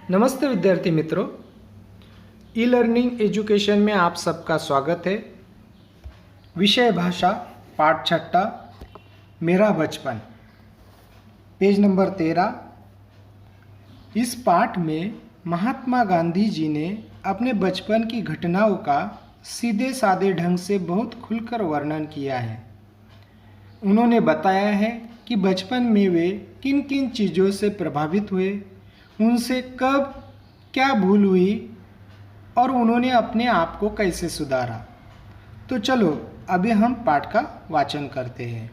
नमस्ते विद्यार्थी मित्रों, ई लर्निंग एजुकेशन में आप सबका स्वागत है। विषय भाषा पाठ छठा मेरा बचपन, पेज नंबर 13। इस पाठ में महात्मा गांधी जी ने अपने बचपन की घटनाओं का सीधे साधे ढंग से बहुत खुलकर वर्णन किया है। उन्होंने बताया है कि बचपन में वे किन किन चीज़ों से प्रभावित हुए, उनसे कब क्या भूल हुई और उन्होंने अपने आप को कैसे सुधारा। तो चलो अभी हम पाठ का वाचन करते हैं।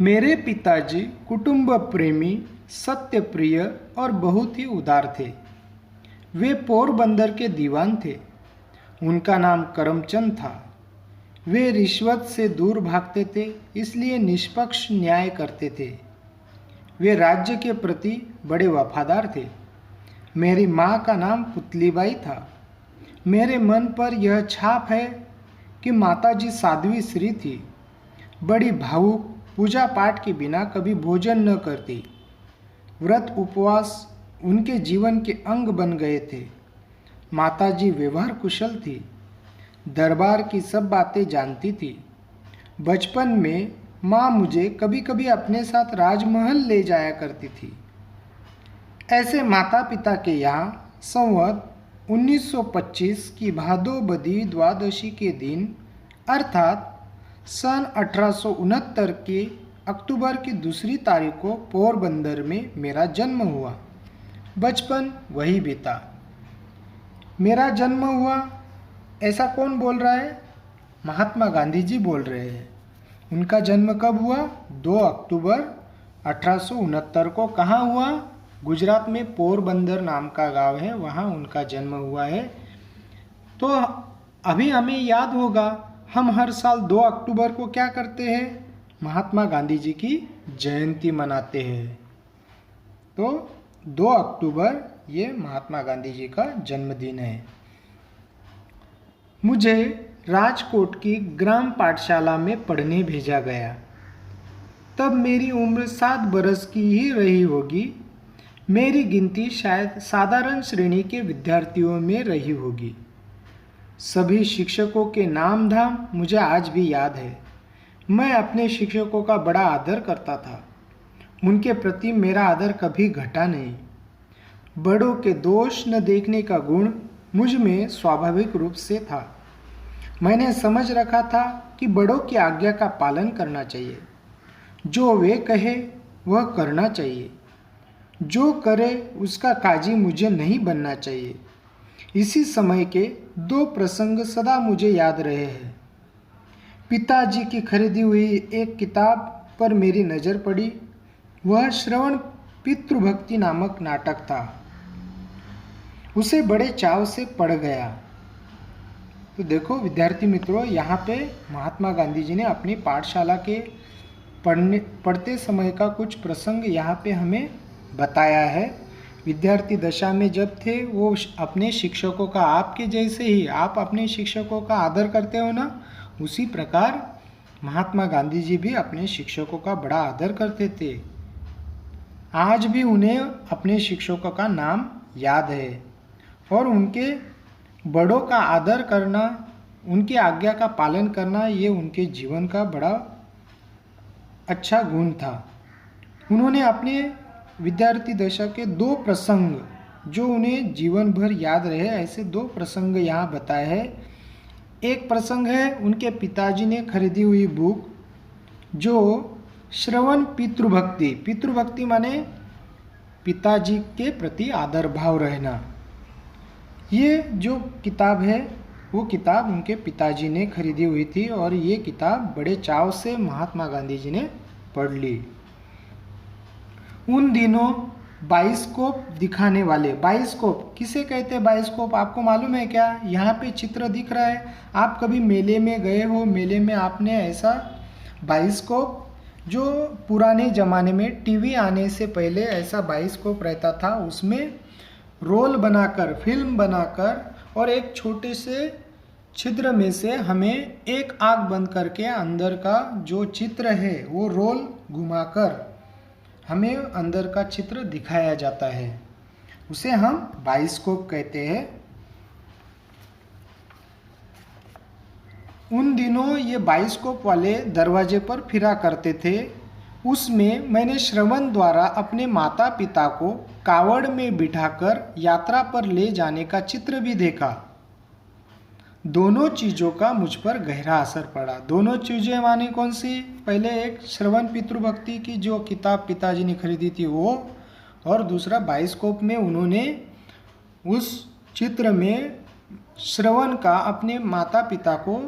मेरे पिताजी कुटुंब प्रेमी, सत्य प्रिय और बहुत ही उदार थे। वे पोरबंदर के दीवान थे। उनका नाम करमचंद था। वे रिश्वत से दूर भागते थे, इसलिए निष्पक्ष न्याय करते थे। वे राज्य के प्रति बड़े वफादार थे। मेरी माँ का नाम पुतलीबाई था। मेरे मन पर यह छाप है कि माताजी साध्वी स्त्री थी, बड़ी भावुक, पूजा पाठ के बिना कभी भोजन न करती। व्रत उपवास उनके जीवन के अंग बन गए थे। माताजी व्यवहार कुशल थी, दरबार की सब बातें जानती थी। बचपन में माँ मुझे कभी कभी अपने साथ राजमहल ले जाया करती थी। ऐसे माता पिता के यहाँ संवत 1925 की भादो बदी द्वादशी के दिन अर्थात सन 1869 के अक्टूबर की 2 तारीख को पोरबंदर में मेरा जन्म हुआ। बचपन वही बीता। मेरा जन्म हुआ ऐसा कौन बोल रहा है? महात्मा गांधी जी बोल रहे हैं। उनका जन्म कब हुआ? 2 अक्टूबर 1869 को। कहाँ हुआ? गुजरात में पोरबंदर नाम का गांव है, वहाँ उनका जन्म हुआ है। तो अभी हमें याद होगा, हम हर साल 2 अक्टूबर को क्या करते हैं? महात्मा गांधी जी की जयंती मनाते हैं। तो 2 अक्टूबर ये महात्मा गांधी जी का जन्मदिन है। मुझे राजकोट की ग्राम पाठशाला में पढ़ने भेजा गया। तब मेरी उम्र 7 बरस की ही रही होगी। मेरी गिनती शायद साधारण श्रेणी के विद्यार्थियों में रही होगी। सभी शिक्षकों के नाम धाम मुझे आज भी याद है। मैं अपने शिक्षकों का बड़ा आदर करता था। उनके प्रति मेरा आदर कभी घटा नहीं। बड़ों के दोष न देखने का गुण मुझ में स्वाभाविक रूप से था। मैंने समझ रखा था कि बड़ों की आज्ञा का पालन करना चाहिए। जो वे कहे वह करना चाहिए। जो करे उसका काजी मुझे नहीं बनना चाहिए। इसी समय के 2 प्रसंग सदा मुझे याद रहे हैं। पिताजी की खरीदी हुई एक किताब पर मेरी नज़र पड़ी। वह श्रवण पितृभक्ति नामक नाटक था। उसे बड़े चाव से पढ़ गया। तो देखो विद्यार्थी मित्रों, यहाँ पे महात्मा गांधी जी ने अपनी पाठशाला के पढ़ते समय का कुछ प्रसंग यहाँ पे हमें बताया है। विद्यार्थी दशा में जब थे वो अपने शिक्षकों का, आपके जैसे ही आप अपने शिक्षकों का आदर करते हो ना, उसी प्रकार महात्मा गांधी जी भी अपने शिक्षकों का बड़ा आदर करते थे। आज भी उन्हें अपने शिक्षकों का नाम याद है और उनके बड़ों का आदर करना, उनकी आज्ञा का पालन करना, ये उनके जीवन का बड़ा अच्छा गुण था। उन्होंने अपने विद्यार्थी दशा के 2 प्रसंग जो उन्हें जीवन भर याद रहे, ऐसे 2 प्रसंग यहाँ बताए हैं। एक प्रसंग है उनके पिताजी ने खरीदी हुई बुक जो श्रवण पितृभक्ति, पितृभक्ति माने पिताजी के प्रति आदर भाव रहना। ये जो किताब है वो किताब उनके पिताजी ने खरीदी हुई थी और ये किताब बड़े चाव से महात्मा गांधी जी ने पढ़ ली। उन दिनों बाइस्कोप दिखाने वाले, बाइस्कोप किसे कहते हैं? बाइस्कोप आपको मालूम है क्या? यहाँ पे चित्र दिख रहा है। आप कभी मेले में गए हो, मेले में आपने ऐसा बाइस्कोप, जो पुराने ज़माने में टीवी आने से पहले ऐसा बाइस्कोप रहता था, उसमें रोल बनाकर, फिल्म बनाकर और एक छोटे से छिद्र में से हमें एक आँख बंद करके अंदर का जो चित्र है वो रोल घुमाकर हमें अंदर का चित्र दिखाया जाता है। उसे हम बाइस्कोप कहते हैं। उन दिनों ये बाइस्कोप वाले दरवाजे पर फिरा करते थे। उसमें मैंने श्रवण द्वारा अपने माता पिता को कावड़ में बिठाकर यात्रा पर ले जाने का चित्र भी देखा। दोनों चीज़ों का मुझ पर गहरा असर पड़ा। दोनों चीज़ें माने कौन सी? पहले एक श्रवण पितृभक्ति की जो किताब पिताजी ने खरीदी थी वो, और दूसरा बाइस्कोप में उन्होंने उस चित्र में श्रवण का अपने माता पिता को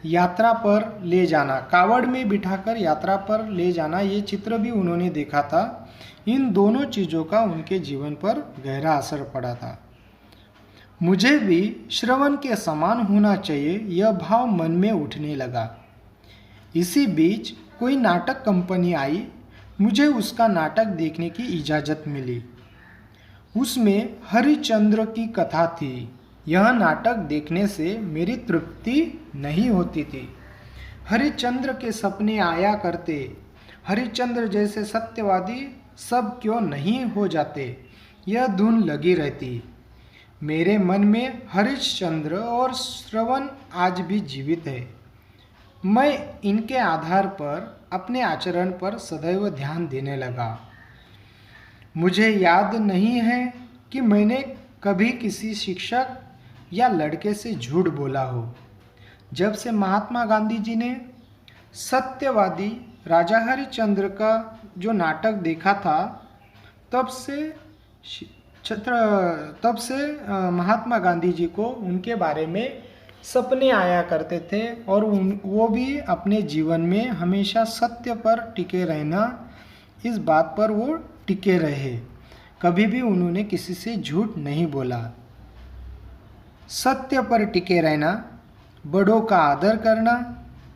यात्रा पर ले जाना, कावड़ में बिठाकर यात्रा पर ले जाना, ये चित्र भी उन्होंने देखा था। इन दोनों चीज़ों का उनके जीवन पर गहरा असर पड़ा था। मुझे भी श्रवण के समान होना चाहिए, यह भाव मन में उठने लगा। इसी बीच कोई नाटक कंपनी आई। मुझे उसका नाटक देखने की इजाज़त मिली। उसमें हरिश्चंद्र की कथा थी। यह नाटक देखने से मेरी तृप्ति नहीं होती थी। हरिश्चंद्र के सपने आया करते। हरिश्चंद्र जैसे सत्यवादी सब क्यों नहीं हो जाते, यह धुन लगी रहती। मेरे मन में हरिश्चंद्र और श्रवण आज भी जीवित है। मैं इनके आधार पर अपने आचरण पर सदैव ध्यान देने लगा। मुझे याद नहीं है कि मैंने कभी किसी शिक्षक या लड़के से झूठ बोला हो। जब से महात्मा गांधी जी ने सत्यवादी राजा हरिश्चंद्र का जो नाटक देखा था, तब से महात्मा गांधी जी को उनके बारे में सपने आया करते थे, और वो भी अपने जीवन में हमेशा सत्य पर टिके रहना, इस बात पर वो टिके रहे। कभी भी उन्होंने किसी से झूठ नहीं बोला। सत्य पर टिके रहना, बड़ों का आदर करना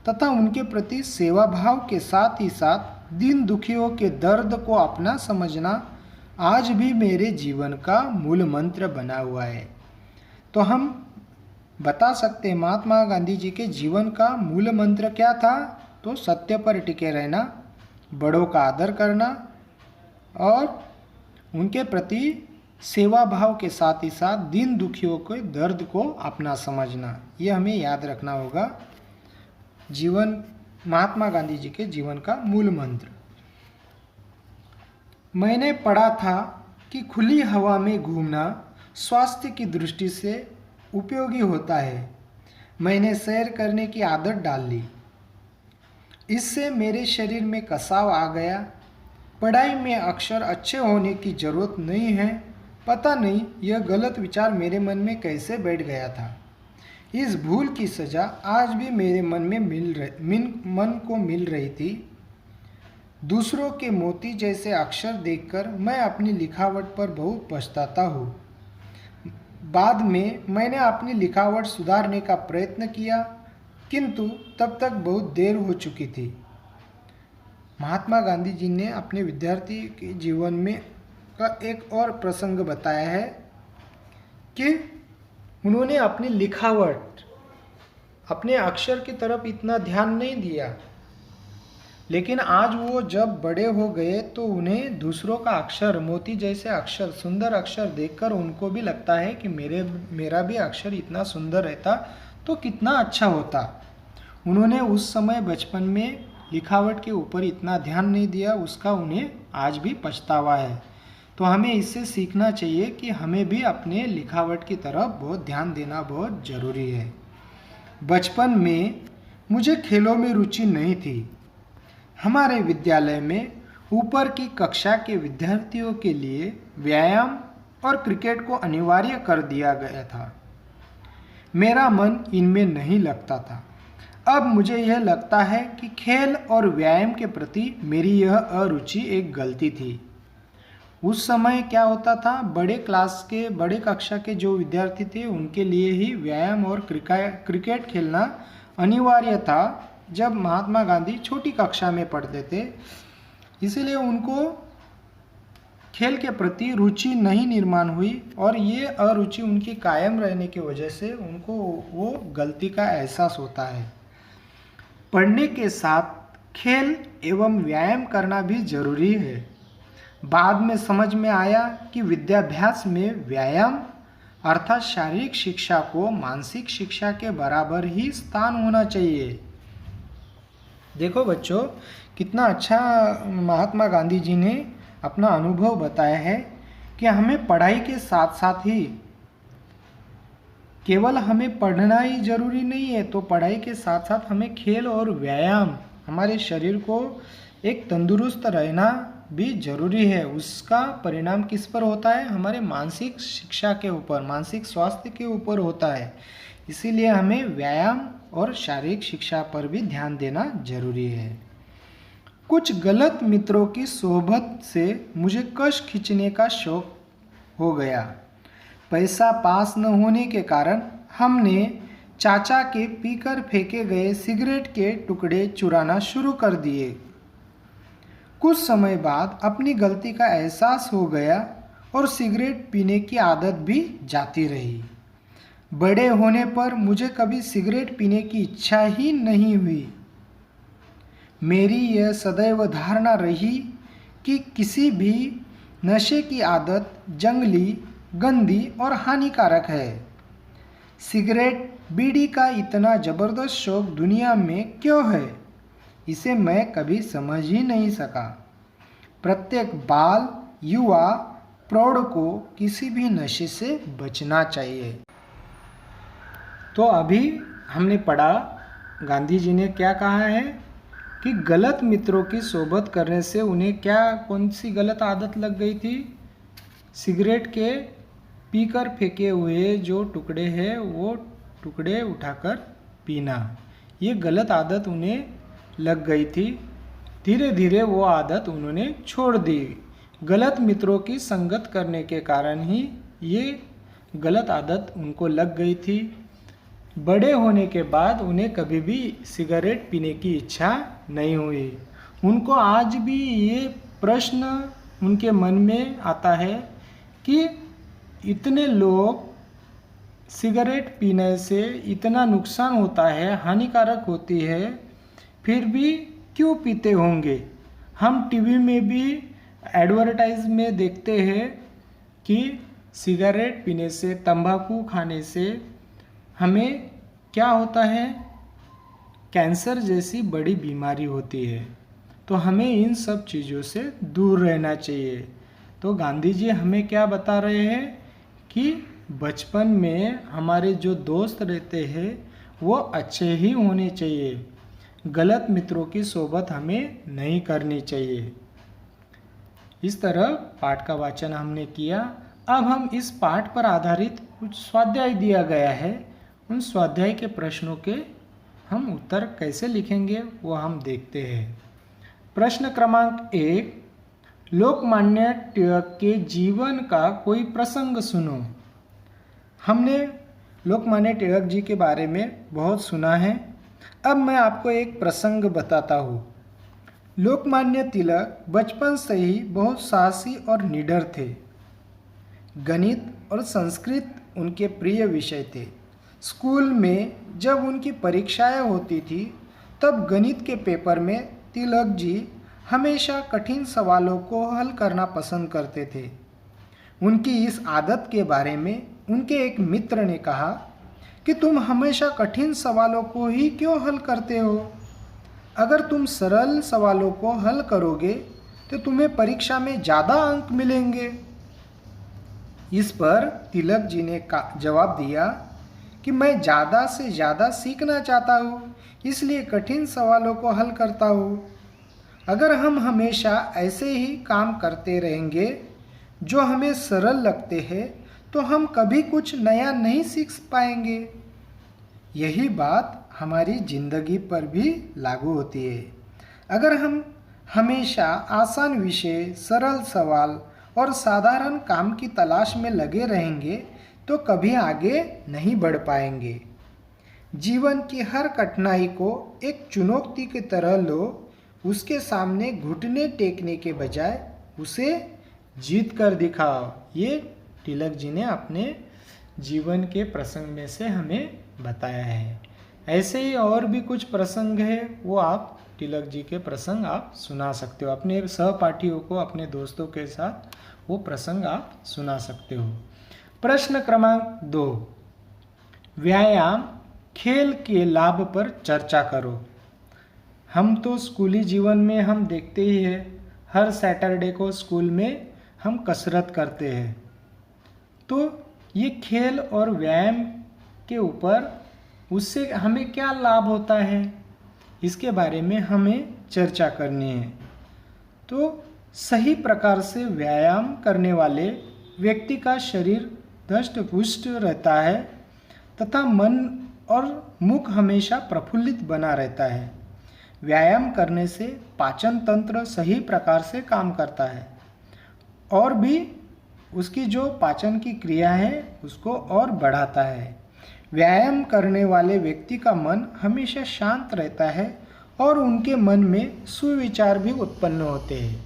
तथा उनके प्रति सेवा भाव के साथ ही साथ दीन दुखियों के दर्द को अपना समझना आज भी मेरे जीवन का मूल मंत्र बना हुआ है। तो हम बता सकते हैं महात्मा गांधी जी के जीवन का मूल मंत्र क्या था? तो सत्य पर टिके रहना, बड़ों का आदर करना और उनके प्रति सेवा भाव के साथ ही साथ दीन दुखियों के दर्द को अपना समझना। ये हमें याद रखना होगा जीवन महात्मा गांधी जी के जीवन का मूल मंत्र। मैंने पढ़ा था कि खुली हवा में घूमना स्वास्थ्य की दृष्टि से उपयोगी होता है। मैंने सैर करने की आदत डाल ली। इससे मेरे शरीर में कसाव आ गया। पढ़ाई में अक्षर अच्छे होने की जरूरत नहीं है। पता नहीं यह गलत विचार मेरे मन में कैसे बैठ गया था। इस भूल की सज़ा आज भी मेरे मन में मिल रही थी। दूसरों के मोती जैसे अक्षर देखकर मैं अपनी लिखावट पर बहुत पछताता हूँ। बाद में मैंने अपनी लिखावट सुधारने का प्रयत्न किया, किंतु तब तक बहुत देर हो चुकी थी। महात्मा गांधी जी ने अपने विद्यार्थी के जीवन में का एक और प्रसंग बताया है कि उन्होंने अपनी लिखावट, अपने अक्षर की तरफ इतना ध्यान नहीं दिया, लेकिन आज वो जब बड़े हो गए तो उन्हें दूसरों का अक्षर, मोती जैसे अक्षर, सुंदर अक्षर देखकर उनको भी लगता है कि मेरा भी अक्षर इतना सुंदर रहता तो कितना अच्छा होता। उन्होंने उस समय बचपन में लिखावट के ऊपर इतना ध्यान नहीं दिया, उसका उन्हें आज भी पछतावा है। तो हमें इससे सीखना चाहिए कि हमें भी अपने लिखावट की तरफ बहुत ध्यान देना बहुत ज़रूरी है। बचपन में मुझे खेलों में रुचि नहीं थी। हमारे विद्यालय में ऊपर की कक्षा के विद्यार्थियों के लिए व्यायाम और क्रिकेट को अनिवार्य कर दिया गया था। मेरा मन इनमें नहीं लगता था। अब मुझे यह लगता है कि खेल और व्यायाम के प्रति मेरी यह अरुचि एक गलती थी। उस समय क्या होता था, बड़े कक्षा के जो विद्यार्थी थे उनके लिए ही व्यायाम और क्रिकेट खेलना अनिवार्य था जब महात्मा गांधी छोटी कक्षा में पढ़ते थे। इसीलिए उनको खेल के प्रति रुचि नहीं निर्माण हुई, और ये अरुचि उनकी कायम रहने की वजह से उनको वो गलती का एहसास होता है। पढ़ने के साथ खेल एवं व्यायाम करना भी जरूरी है। बाद में समझ में आया कि विद्याभ्यास में व्यायाम अर्थात शारीरिक शिक्षा को मानसिक शिक्षा के बराबर ही स्थान होना चाहिए। देखो बच्चों, कितना अच्छा महात्मा गांधी जी ने अपना अनुभव बताया है कि हमें पढ़ाई के साथ साथ ही केवल हमें पढ़ना ही जरूरी नहीं है, तो पढ़ाई के साथ साथ हमें खेल और व्यायाम हमारे शरीर को एक तंदुरुस्त रहना भी जरूरी है। उसका परिणाम किस पर होता है? हमारे मानसिक शिक्षा के ऊपर, मानसिक स्वास्थ्य के ऊपर होता है। इसीलिए हमें व्यायाम और शारीरिक शिक्षा पर भी ध्यान देना जरूरी है। कुछ गलत मित्रों की सोहबत से मुझे कश खींचने का शौक हो गया। पैसा पास न होने के कारण हमने चाचा के पीकर फेंके गए सिगरेट के टुकड़े चुराना शुरू कर दिए। कुछ समय बाद अपनी गलती का एहसास हो गया और सिगरेट पीने की आदत भी जाती रही। बड़े होने पर मुझे कभी सिगरेट पीने की इच्छा ही नहीं हुई। मेरी यह सदैव धारणा रही कि किसी भी नशे की आदत जंगली, गंदी और हानिकारक है। सिगरेट, बीड़ी का इतना ज़बरदस्त शौक दुनिया में क्यों है, इसे मैं कभी समझ ही नहीं सका। प्रत्येक बाल, युवा, प्रौढ़ को किसी भी नशे से बचना चाहिए। तो अभी हमने पढ़ा गांधी जी ने क्या कहा है कि गलत मित्रों की सोबत करने से उन्हें कौन सी गलत आदत लग गई थी? सिगरेट के पीकर फेंके हुए जो टुकड़े हैं वो टुकड़े उठाकर पीना, ये गलत आदत उन्हें लग गई थी। धीरे धीरे वो आदत उन्होंने छोड़ दी। गलत मित्रों की संगत करने के कारण ही ये गलत आदत उनको लग गई थी। बड़े होने के बाद उन्हें कभी भी सिगरेट पीने की इच्छा नहीं हुई। उनको आज भी ये प्रश्न उनके मन में आता है कि इतने लोग सिगरेट पीने से इतना नुकसान होता है, हानिकारक होती है, फिर भी क्यों पीते होंगे। हम टीवी में भी एडवर्टाइज में देखते हैं कि सिगरेट पीने से, तंबाकू खाने से हमें क्या होता है, कैंसर जैसी बड़ी बीमारी होती है। तो हमें इन सब चीज़ों से दूर रहना चाहिए। तो गांधी जी हमें क्या बता रहे हैं कि बचपन में हमारे जो दोस्त रहते हैं वो अच्छे ही होने चाहिए, गलत मित्रों की सोबत हमें नहीं करनी चाहिए। इस तरह पाठ का वाचन हमने किया। अब हम इस पाठ पर आधारित कुछ स्वाध्याय दिया गया है, उन स्वाध्याय के प्रश्नों के हम उत्तर कैसे लिखेंगे वो हम देखते हैं। प्रश्न क्रमांक 1, लोकमान्य तिलक के जीवन का कोई प्रसंग सुनो। हमने लोकमान्य तिलक जी के बारे में बहुत सुना है। अब मैं आपको एक प्रसंग बताता हूँ। लोकमान्य तिलक बचपन से ही बहुत साहसी और निडर थे। गणित और संस्कृत उनके प्रिय विषय थे। स्कूल में जब उनकी परीक्षाएं होती थी तब गणित के पेपर में तिलक जी हमेशा कठिन सवालों को हल करना पसंद करते थे। उनकी इस आदत के बारे में उनके एक मित्र ने कहा कि तुम हमेशा कठिन सवालों को ही क्यों हल करते हो? अगर तुम सरल सवालों को हल करोगे तो तुम्हें परीक्षा में ज़्यादा अंक मिलेंगे। इस पर तिलक जी ने जवाब दिया कि मैं ज़्यादा से ज़्यादा सीखना चाहता हूँ, इसलिए कठिन सवालों को हल करता हूँ। अगर हम हमेशा ऐसे ही काम करते रहेंगे जो हमें सरल लगते हैं तो हम कभी कुछ नया नहीं सीख पाएंगे। यही बात हमारी ज़िंदगी पर भी लागू होती है। अगर हम हमेशा आसान विषय, सरल सवाल और साधारण काम की तलाश में लगे रहेंगे तो कभी आगे नहीं बढ़ पाएंगे। जीवन की हर कठिनाई को एक चुनौती की तरह लो, उसके सामने घुटने टेकने के बजाय उसे जीत कर दिखाओ। ये तिलक जी ने अपने जीवन के प्रसंग में से हमें बताया है। ऐसे ही और भी कुछ प्रसंग है, वो आप तिलक जी के प्रसंग आप सुना सकते हो। अपने सहपाठियों को, अपने दोस्तों के साथ वो प्रसंग आप सुना सकते हो। प्रश्न क्रमांक 2, व्यायाम खेल के लाभ पर चर्चा करो। हम तो स्कूली जीवन में हम देखते ही है, हर सैटरडे को स्कूल में हम कसरत करते हैं। तो ये खेल और व्यायाम के ऊपर उससे हमें क्या लाभ होता है, इसके बारे में हमें चर्चा करनी है। तो सही प्रकार से व्यायाम करने वाले व्यक्ति का शरीर दष्ट पुष्ट रहता है तथा मन और मुख हमेशा प्रफुल्लित बना रहता है। व्यायाम करने से पाचन तंत्र सही प्रकार से काम करता है और भी उसकी जो पाचन की क्रिया है उसको और बढ़ाता है। व्यायाम करने वाले व्यक्ति का मन हमेशा शांत रहता है और उनके मन में सुविचार भी उत्पन्न होते हैं।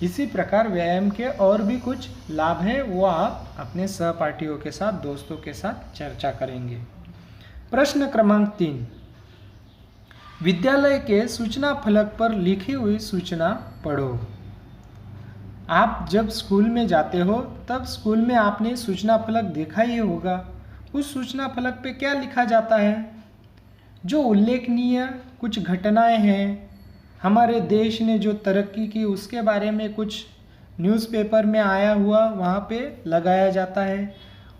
इसी प्रकार व्यायाम के और भी कुछ लाभ हैं, वो आप अपने सहपाठियों के साथ, दोस्तों के साथ चर्चा करेंगे। प्रश्न क्रमांक 3, विद्यालय के सूचना फलक पर लिखी हुई सूचना पढ़ो। आप जब स्कूल में जाते हो तब स्कूल में आपने सूचना फलक देखा ही होगा। उस सूचना फलक पे क्या लिखा जाता है? जो उल्लेखनीय कुछ घटनाएं हैं, हमारे देश ने जो तरक्की की उसके बारे में कुछ न्यूज़पेपर में आया हुआ वहाँ पे लगाया जाता है।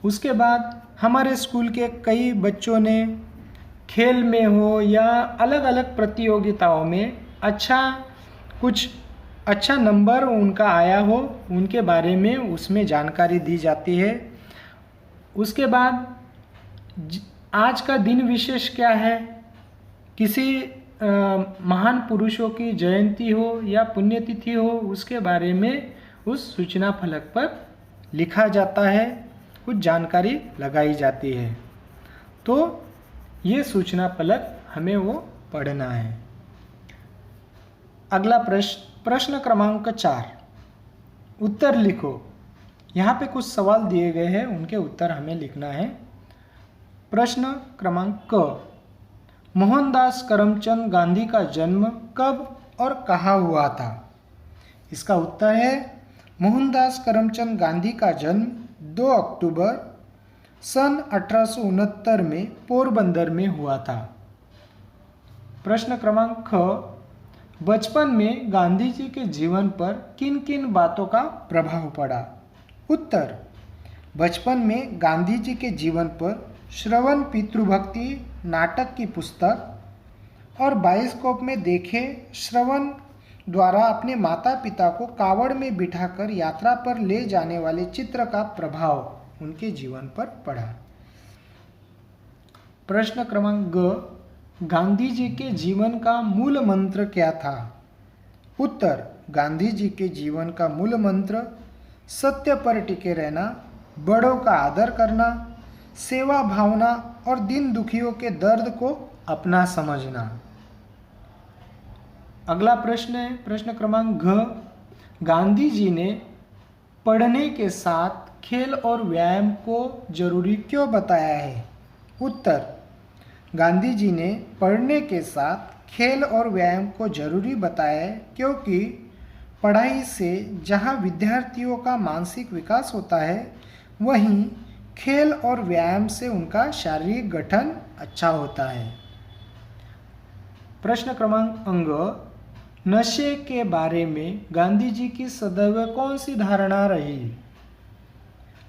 उसके बाद हमारे स्कूल के कई बच्चों ने खेल में हो या अलग अलग प्रतियोगिताओं में अच्छा नंबर उनका आया हो, उनके बारे में उसमें जानकारी दी जाती है। उसके बाद आज का दिन विशेष क्या है, किसी महान पुरुषों की जयंती हो या पुण्यतिथि हो, उसके बारे में उस सूचना फलक पर लिखा जाता है, कुछ जानकारी लगाई जाती है। तो ये सूचना फलक हमें वो पढ़ना है। अगला प्रश्न क्रमांक 4, उत्तर लिखो। यहाँ पे कुछ सवाल दिए गए हैं, उनके उत्तर हमें लिखना है। प्रश्न क्रमांक क, मोहनदास करमचंद गांधी का जन्म कब और कहाँ हुआ था? इसका उत्तर है मोहनदास करमचंद गांधी का जन्म 2 अक्टूबर सन 1869 में पोरबंदर में हुआ था। प्रश्न क्रमांक ख, बचपन में गांधी जी के जीवन पर किन किन बातों का प्रभाव पड़ा? उत्तर, बचपन में गांधी जी के जीवन पर श्रवण पितृभक्ति नाटक की पुस्तक और बायोस्कोप में देखे श्रवण द्वारा अपने माता पिता को कावड़ में बिठाकर यात्रा पर ले जाने वाले चित्र का प्रभाव उनके जीवन पर पड़ा। प्रश्न क्रमांक ग, गांधी जी के जीवन का मूल मंत्र क्या था? उत्तर, गांधी जी के जीवन का मूल मंत्र सत्य पर टिके रहना, बड़ों का आदर करना, सेवा भावना और दीन दुखियों के दर्द को अपना समझना। अगला प्रश्न है प्रश्न क्रमांक घ, गांधी जी ने पढ़ने के साथ खेल और व्यायाम को जरूरी क्यों बताया है? उत्तर, गांधी जी ने पढ़ने के साथ खेल और व्यायाम को जरूरी बताया है क्योंकि पढ़ाई से जहाँ विद्यार्थियों का मानसिक विकास होता है, वहीं खेल और व्यायाम से उनका शारीरिक गठन अच्छा होता है। प्रश्न क्रमांक अंग, नशे के बारे में गांधी जी की सदैव कौन सी धारणा रही?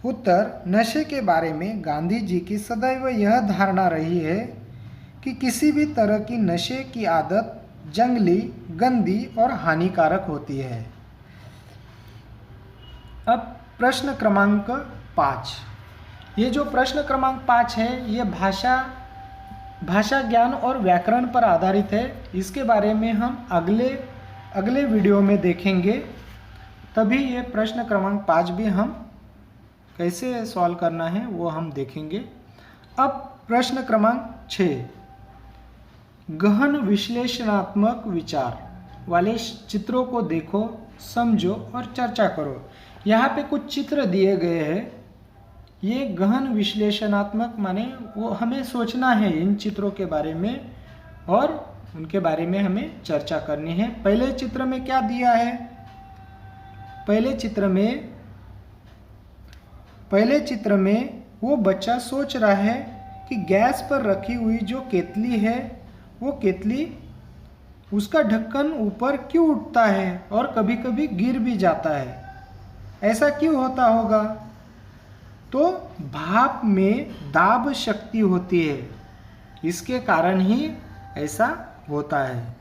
उत्तर, नशे के बारे में गांधी जी की सदैव यह धारणा रही है कि किसी भी तरह की नशे की आदत जंगली, गंदी और हानिकारक होती है। अब प्रश्न क्रमांक 5, ये जो प्रश्न क्रमांक 5 है ये भाषा ज्ञान और व्याकरण पर आधारित है। इसके बारे में हम अगले वीडियो में देखेंगे, तभी ये प्रश्न क्रमांक 5 भी हम कैसे सॉल्व करना है वो हम देखेंगे। अब प्रश्न क्रमांक 6, गहन विश्लेषणात्मक विचार वाले चित्रों को देखो, समझो और चर्चा करो। यहाँ पे कुछ चित्र दिए गए हैं। ये गहन विश्लेषणात्मक माने वो हमें सोचना है इन चित्रों के बारे में और उनके बारे में हमें चर्चा करनी है। पहले चित्र में क्या दिया है? पहले चित्र में वो बच्चा सोच रहा है कि गैस पर रखी हुई जो केतली है, वो केतली उसका ढक्कन ऊपर क्यों उठता है और कभी कभी गिर भी जाता है। ऐसा क्यों होता होगा? तो भाप में दाब शक्ति होती है, इसके कारण ही ऐसा होता है।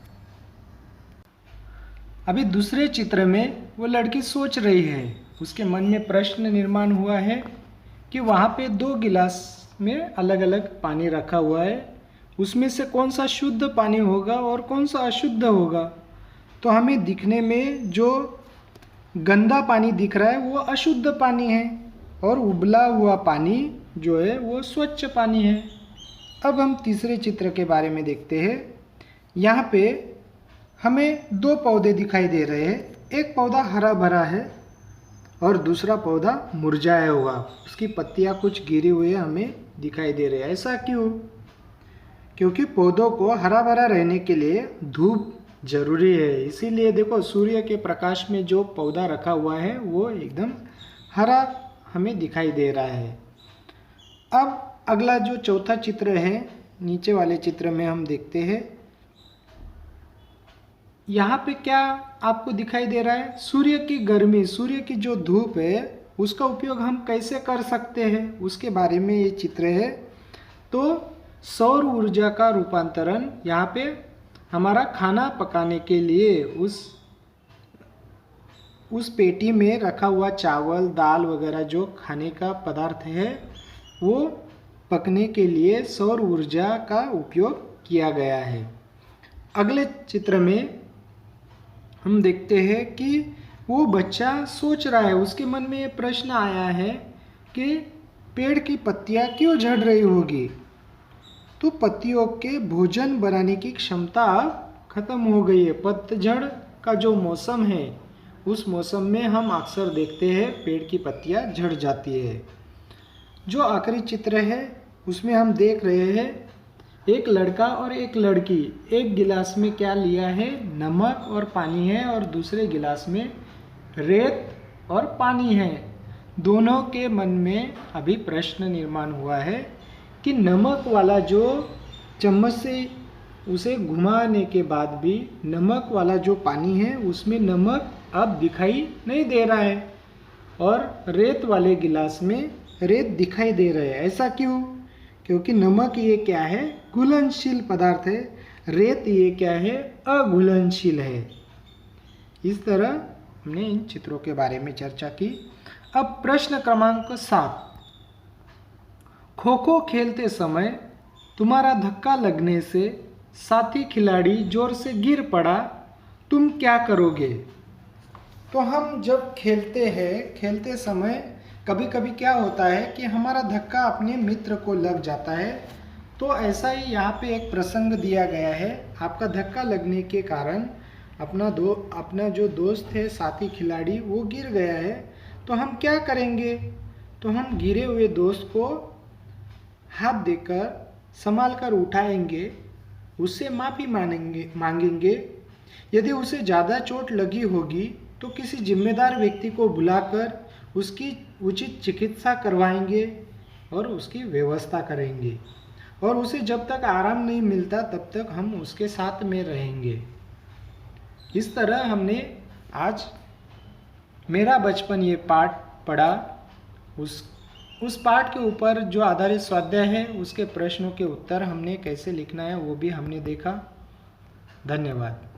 अभी दूसरे चित्र में वो लड़की सोच रही है, उसके मन में प्रश्न निर्माण हुआ है कि वहाँ पे 2 गिलास में अलग अलग पानी रखा हुआ है, उसमें से कौन सा शुद्ध पानी होगा और कौन सा अशुद्ध होगा। तो हमें दिखने में जो गंदा पानी दिख रहा है वो अशुद्ध पानी है और उबला हुआ पानी जो है वो स्वच्छ पानी है। अब हम तीसरे चित्र के बारे में देखते हैं। यहाँ पे हमें 2 पौधे दिखाई दे रहे हैं। एक पौधा हरा भरा है और दूसरा पौधा मुरझाया हुआ, उसकी पत्तियाँ कुछ गिरी हुई हमें दिखाई दे रहे हैं। ऐसा क्यों? क्योंकि पौधों को हरा भरा रहने के लिए धूप जरूरी है, इसीलिए देखो सूर्य के प्रकाश में जो पौधा रखा हुआ है वो एकदम हरा हमें दिखाई दे रहा है। अब अगला जो चौथा चित्र है, नीचे वाले चित्र में हम देखते हैं, यहाँ पे क्या आपको दिखाई दे रहा है? सूर्य की गर्मी, सूर्य की जो धूप है उसका उपयोग हम कैसे कर सकते हैं उसके बारे में ये चित्र है। तो सौर ऊर्जा का रूपांतरण यहाँ पे हमारा खाना पकाने के लिए उस पेटी में रखा हुआ चावल दाल वगैरह जो खाने का पदार्थ है वो पकने के लिए सौर ऊर्जा का उपयोग किया गया है। अगले चित्र में हम देखते हैं कि वो बच्चा सोच रहा है, उसके मन में ये प्रश्न आया है कि पेड़ की पत्तियां क्यों झड़ रही होगी। तो पत्तियों के भोजन बनाने की क्षमता खत्म हो गई है। पतझड़ का जो मौसम है उस मौसम में हम अक्सर देखते हैं पेड़ की पत्तियां झड़ जाती है। जो आखिरी चित्र है उसमें हम देख रहे हैं एक लड़का और एक लड़की, एक गिलास में क्या लिया है? नमक और पानी है और दूसरे गिलास में रेत और पानी है। दोनों के मन में अभी प्रश्न निर्माण हुआ है कि नमक वाला जो चम्मच से उसे घुमाने के बाद भी नमक वाला जो पानी है उसमें नमक अब दिखाई नहीं दे रहा है और रेत वाले गिलास में रेत दिखाई दे रहा है। ऐसा क्यों? क्योंकि नमक ये क्या है? घुलनशील पदार्थ है, रेत ये क्या है? अघुलनशील है। इस तरह हमने इन चित्रों के बारे में चर्चा की। अब प्रश्न क्रमांक 7, खो खो खेलते समय तुम्हारा धक्का लगने से साथी खिलाड़ी जोर से गिर पड़ा, तुम क्या करोगे? तो हम जब खेलते हैं, खेलते समय कभी कभी क्या होता है कि हमारा धक्का अपने मित्र को लग जाता है। तो ऐसा ही यहाँ पे एक प्रसंग दिया गया है। आपका धक्का लगने के कारण अपना जो दोस्त है, साथी खिलाड़ी, वो गिर गया है। तो हम क्या करेंगे? तो हम गिरे हुए दोस्त को हाथ देकर संभाल कर उठाएंगे, उससे माफ़ी मांगेंगे। यदि उसे ज़्यादा चोट लगी होगी तो किसी जिम्मेदार व्यक्ति को बुलाकर उसकी उचित चिकित्सा करवाएंगे और उसकी व्यवस्था करेंगे और उसे जब तक आराम नहीं मिलता तब तक हम उसके साथ में रहेंगे। इस तरह हमने आज मेरा बचपन ये पाठ पढ़ा। उस पाठ के ऊपर जो आधारित स्वाध्याय है उसके प्रश्नों के उत्तर हमने कैसे लिखना है वो भी हमने देखा। धन्यवाद।